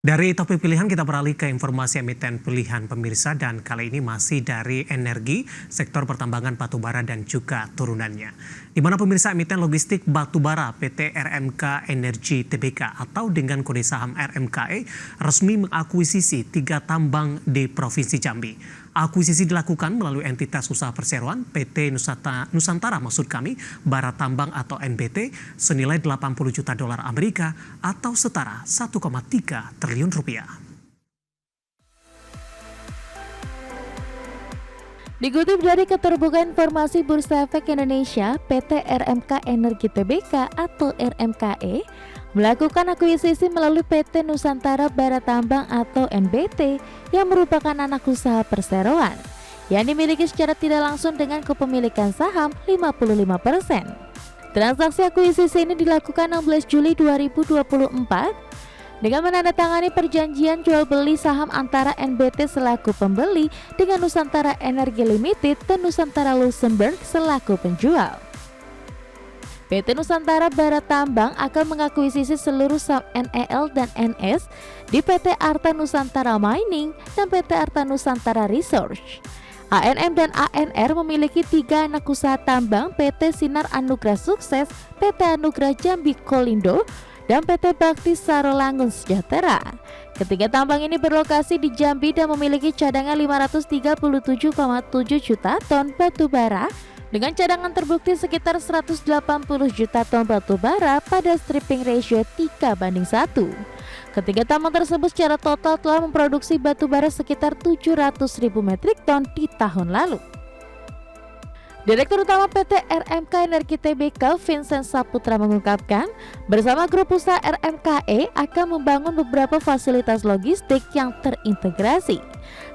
Dari topik pilihan kita beralih ke informasi emiten pilihan pemirsa dan kali ini masih dari energi, sektor pertambangan batubara dan juga turunannya. Di mana pemirsa emiten logistik batubara PT RMK Energi Tbk atau dengan kode saham RMKE resmi mengakuisisi 3 tambang di Provinsi Jambi. Akuisisi dilakukan melalui entitas usaha perseroan PT Nusantara maksud kami Bara Tambang atau NBT senilai 80 juta dolar Amerika atau setara 1,3 triliun rupiah. Dikutip dari Keterbukaan Informasi Bursa Efek Indonesia, PT RMK Energi Tbk atau RMKE melakukan akuisisi melalui PT Nusantara Bara Tambang atau NBT yang merupakan anak usaha perseroan yang dimiliki secara tidak langsung dengan kepemilikan saham 55%. Transaksi akuisisi ini dilakukan 16 Juli 2024 dengan menandatangani perjanjian jual beli saham antara NBT selaku pembeli dengan Nusantara Energi Limited dan Nusantara Luxembourg selaku penjual. PT Nusantara Bara Tambang akan mengakuisisi seluruh saham NEL dan NS di PT Arta Nusantara Mining dan PT Arta Nusantara Research. ANM dan ANR memiliki 3 anak usaha tambang PT Sinar Anugrah Sukses, PT Anugrah Jambi Kolindo, dan PT Bakti Sarolangun Sejahtera. Ketiga tambang ini berlokasi di Jambi dan memiliki cadangan 537,7 juta ton batu bara dengan cadangan terbukti sekitar 180 juta ton batu bara pada stripping ratio 3:1. Ketiga tambang tersebut secara total telah memproduksi batu bara sekitar 700.000 metrik ton di tahun lalu. Direktur Utama PT RMK Energi Tbk Vincent Saputra mengungkapkan, bersama grup usaha RMKE akan membangun beberapa fasilitas logistik yang terintegrasi.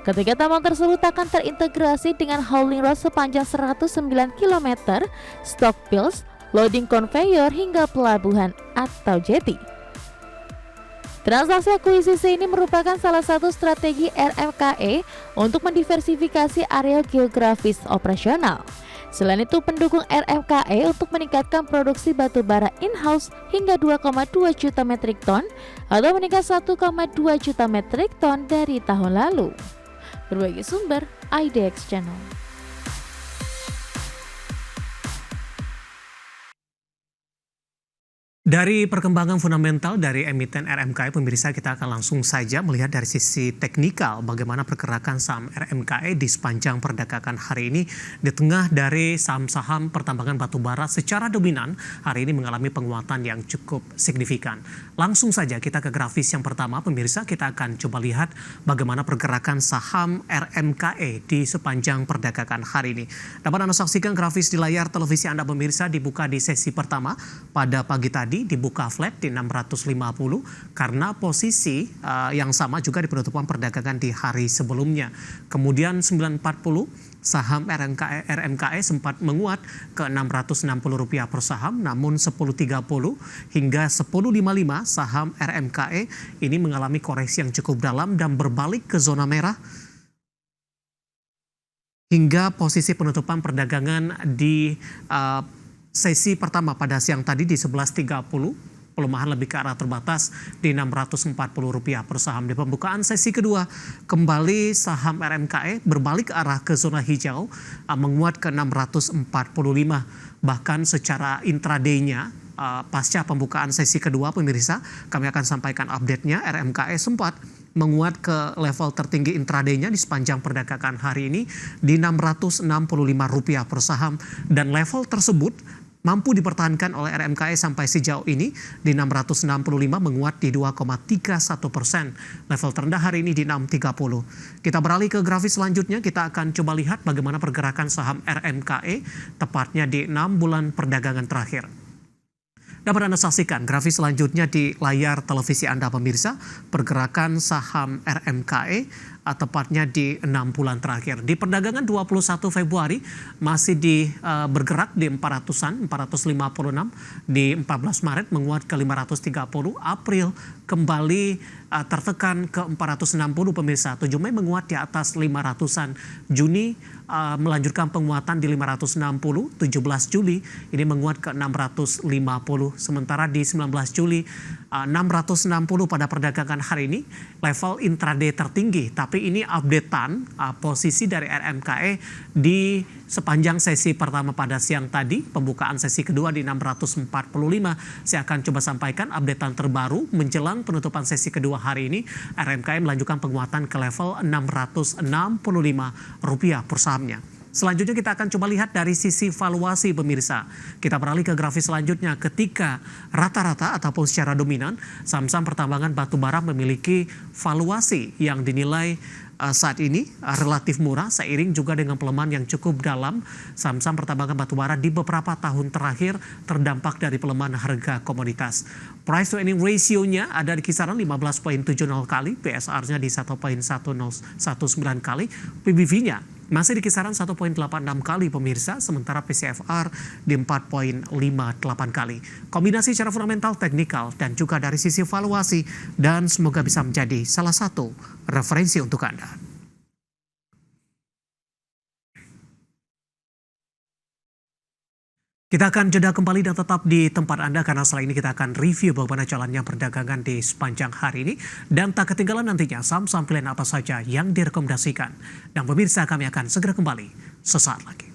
Ketiga tambang tersebut akan terintegrasi dengan hauling road sepanjang 109 km, stock pills, loading conveyor hingga pelabuhan atau jetty. Transaksi akuisisi ini merupakan salah satu strategi RMKE untuk mendiversifikasi area geografis operasional. Selain itu, pendukung RMKE untuk meningkatkan produksi batu bara in-house hingga 2,2 juta metrik ton atau meningkat 1,2 juta metrik ton dari tahun lalu. Berbagai sumber, IDX Channel. Dari perkembangan fundamental dari emiten RMKE, pemirsa kita akan langsung saja melihat dari sisi teknikal bagaimana pergerakan saham RMKE di sepanjang perdagangan hari ini. Di tengah dari saham-saham pertambangan batubara secara dominan hari ini mengalami penguatan yang cukup signifikan. Langsung saja kita ke grafis yang pertama, pemirsa kita akan coba lihat bagaimana pergerakan saham RMKE di sepanjang perdagangan hari ini. Dapat Anda saksikan grafis di layar televisi Anda pemirsa dibuka di sesi pertama pada pagi tadi. Dibuka flat di 650 karena posisi yang sama juga di penutupan perdagangan di hari sebelumnya. Kemudian 940 saham RMKE sempat menguat ke Rp660 per saham, namun 1030 hingga 1055 saham RMKE ini mengalami koreksi yang cukup dalam dan berbalik ke zona merah hingga posisi penutupan perdagangan di sesi pertama pada siang tadi di 11.30, pelemahan lebih ke arah terbatas di Rp640 per saham. Di pembukaan sesi kedua, kembali saham RMKE berbalik ke arah ke zona hijau, menguat ke 645. Bahkan secara intraday-nya, pasca pembukaan sesi kedua, pemirsa, kami akan sampaikan update-nya, RMKE sempat menguat ke level tertinggi intraday-nya di sepanjang perdagangan hari ini di Rp665 per saham, dan level tersebut mampu dipertahankan oleh RMKE sampai sejauh ini di 665 menguat di 2,31%. Level terendah hari ini di 630. Kita beralih ke grafis selanjutnya, kita akan coba lihat bagaimana pergerakan saham RMKE tepatnya di 6 bulan perdagangan terakhir. Dapat Anda saksikan grafis selanjutnya di layar televisi Anda pemirsa, pergerakan saham RMKE tepatnya di 6 bulan terakhir. Di perdagangan 21 Februari masih bergerak di 400-an, 456, di 14 Maret menguat ke 530, April kembali tertekan ke 460 pemirsa, 7 Mei menguat di atas 500-an, Juni melanjutkan penguatan di 560, 17 Juli ini menguat ke 650, sementara di 19 Juli 660 pada perdagangan hari ini level intraday tertinggi, tapi ini updatean posisi dari RMKE di sepanjang sesi pertama pada siang tadi, pembukaan sesi kedua di 645. Saya akan coba sampaikan updatean terbaru menjelang penutupan sesi kedua hari ini. RMKE melanjutkan penguatan ke level Rp665 per sahamnya. Selanjutnya kita akan coba lihat dari sisi valuasi pemirsa. Kita beralih ke grafis selanjutnya ketika rata-rata ataupun secara dominan saham-saham pertambangan batubara memiliki valuasi yang dinilai saat ini relatif murah seiring juga dengan pelemahan yang cukup dalam saham-saham pertambangan batubara di beberapa tahun terakhir terdampak dari pelemahan harga komoditas. Price to earning ratio-nya ada di kisaran 15.70 kali, PSR-nya di 1.1019 kali, PBV-nya masih di kisaran 1.86 kali pemirsa, sementara PCFR di 4.58 kali. Kombinasi secara fundamental, teknikal, dan juga dari sisi valuasi, dan semoga bisa menjadi salah satu referensi untuk Anda. Kita akan jeda kembali dan tetap di tempat Anda karena setelah ini kita akan review bagaimana jalannya perdagangan di sepanjang hari ini. Dan tak ketinggalan nantinya saham-saham pilihan apa saja yang direkomendasikan. Dan pemirsa kami akan segera kembali sesaat lagi.